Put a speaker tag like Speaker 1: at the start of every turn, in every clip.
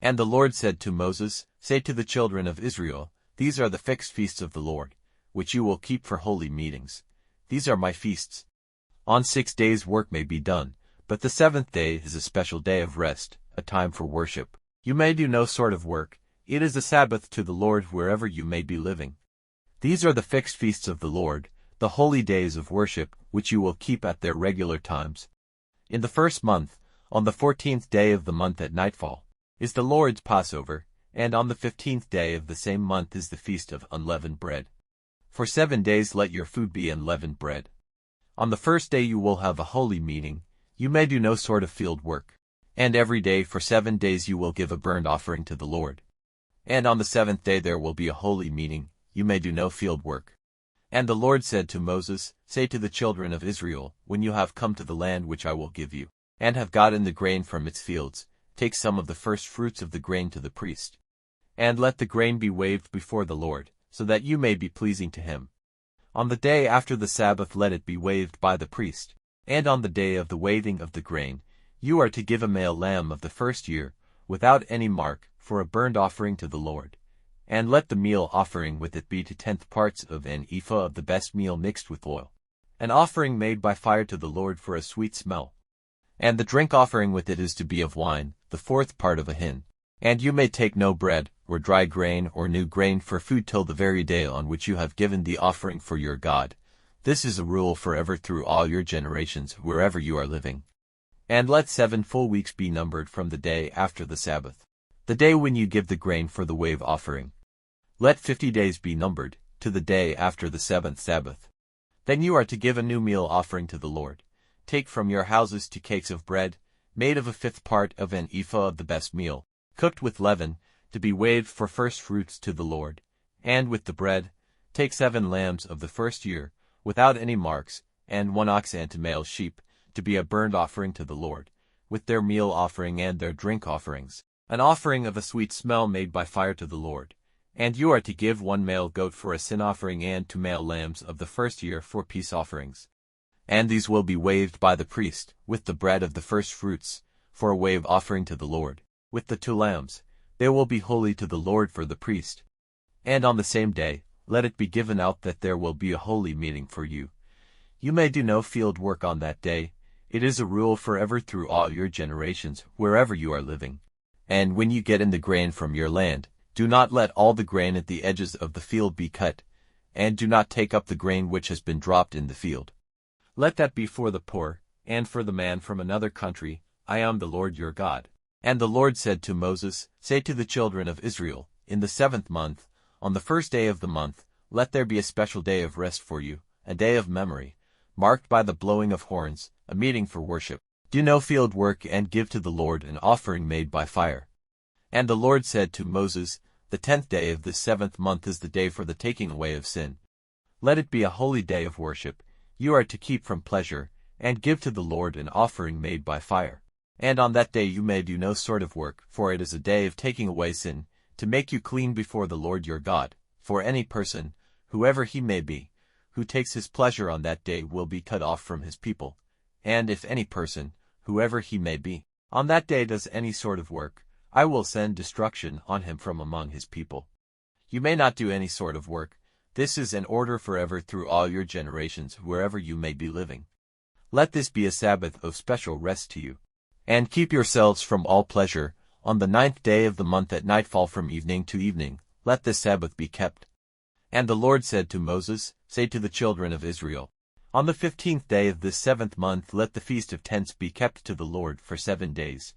Speaker 1: And the Lord said to Moses, Say to the children of Israel, These are the fixed feasts of the Lord, which you will keep for holy meetings. These are my feasts. On 6 days work may be done, but the seventh day is a special day of rest, a time for worship. You may do no sort of work. It is a Sabbath to the Lord wherever you may be living. These are the fixed feasts of the Lord, the holy days of worship, which you will keep at their regular times. In the first month, on the 14th day of the month at nightfall, is the Lord's Passover, and on the 15th day of the same month is the feast of unleavened bread. For 7 days let your food be unleavened bread. On the first day you will have a holy meeting. You may do no sort of field work. And every day for 7 days you will give a burnt offering to the Lord. And on the 7th day there will be a holy meeting. You may do no field work. And the Lord said to Moses, Say to the children of Israel, When you have come to the land which I will give you, and have gotten the grain from its fields, take some of the first fruits of the grain to the priest. And let the grain be waved before the Lord, so that you may be pleasing to him. On the day after the Sabbath let it be waved by the priest. And on the day of the waving of the grain, you are to give a male lamb of the first year, without any mark, for a burnt offering to the Lord. And let the meal offering with it be 10th parts of an ephah of the best meal mixed with oil, an offering made by fire to the Lord for a sweet smell. And the drink offering with it is to be of wine, the 4th part of a hin. And you may take no bread, or dry grain, or new grain for food till the very day on which you have given the offering for your God. This is a rule forever through all your generations, wherever you are living. And let 7 full weeks be numbered from the day after the Sabbath, the day when you give the grain for the wave offering. Let 50 days be numbered, to the day after the 7th Sabbath. Then you are to give a new meal offering to the Lord. Take from your houses 2 cakes of bread, made of a 5th part of an ephah of the best meal, cooked with leaven, to be waved for first fruits to the Lord. And with the bread, take 7 lambs of the first year, without any marks, and 1 ox and 2 male sheep, to be a burnt offering to the Lord, with their meal offering and their drink offerings, an offering of a sweet smell made by fire to the Lord. And you are to give 1 male goat for a sin offering and 2 male lambs of the first year for peace offerings. And these will be waved by the priest, with the bread of the first fruits, for a wave offering to the Lord. With the 2 lambs, they will be holy to the Lord for the priest. And on the same day, let it be given out that there will be a holy meeting for you. You may do no field work on that day. It is a rule forever through all your generations, wherever you are living. And when you get in the grain from your land, do not let all the grain at the edges of the field be cut, and do not take up the grain which has been dropped in the field. Let that be for the poor, and for the man from another country. I am the Lord your God. And the Lord said to Moses, Say to the children of Israel, In the 7th month, on the first day of the month, let there be a special day of rest for you, a day of memory, marked by the blowing of horns, a meeting for worship. Do no field work and give to the Lord an offering made by fire. And the Lord said to Moses, The 10th day of this 7th month is the day for the taking away of sin. Let it be a holy day of worship. You are to keep from pleasure, and give to the Lord an offering made by fire. And on that day you may do no sort of work, for it is a day of taking away sin, to make you clean before the Lord your God. For any person, whoever he may be, who takes his pleasure on that day will be cut off from his people. And if any person, whoever he may be, on that day does any sort of work, I will send destruction on him from among his people. You may not do any sort of work. This is an order forever through all your generations, wherever you may be living. Let this be a Sabbath of special rest to you. And keep yourselves from all pleasure. On the 9th day of the month at nightfall from evening to evening, let this Sabbath be kept. And the Lord said to Moses, Say to the children of Israel, On the 15th day of this 7th month let the Feast of Tents be kept to the Lord for 7 days.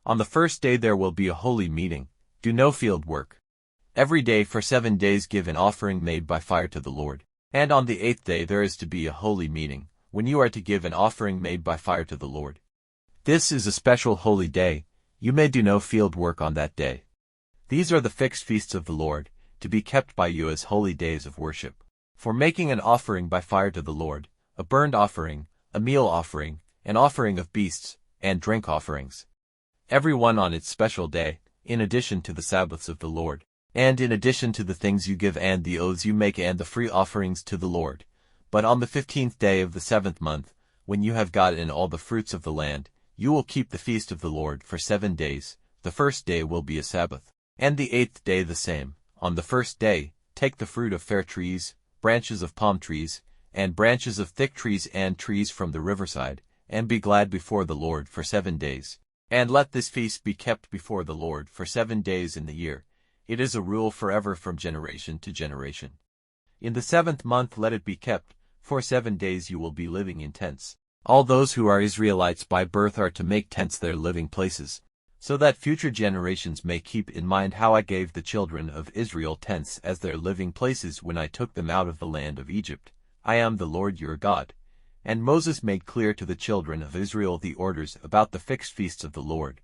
Speaker 1: On the first day there will be a holy meeting. Do no field work. Every day for 7 days give an offering made by fire to the Lord. And on the 8th day there is to be a holy meeting, when you are to give an offering made by fire to the Lord. This is a special holy day. You may do no field work on that day. These are the fixed feasts of the Lord, to be kept by you as holy days of worship. For making an offering by fire to the Lord, a burnt offering, a meal offering, an offering of beasts, and drink offerings. Every one on its special day, in addition to the Sabbaths of the Lord, and in addition to the things you give and the oaths you make and the free offerings to the Lord. But on the 15th day of the 7th month, when you have got in all the fruits of the land, you will keep the feast of the Lord for 7 days, The first day will be a Sabbath, and the 8th day the same. On the first day, take the fruit of fair trees, branches of palm trees, and branches of thick trees and trees from the riverside, and be glad before the Lord for 7 days. And let this feast be kept before the Lord for 7 days in the year. It is a rule forever from generation to generation. In the 7th month let it be kept. For 7 days you will be living in tents. All those who are Israelites by birth are to make tents their living places, so that future generations may keep in mind how I gave the children of Israel tents as their living places when I took them out of the land of Egypt. I am the Lord your God. And Moses made clear to the children of Israel the orders about the fixed feasts of the Lord,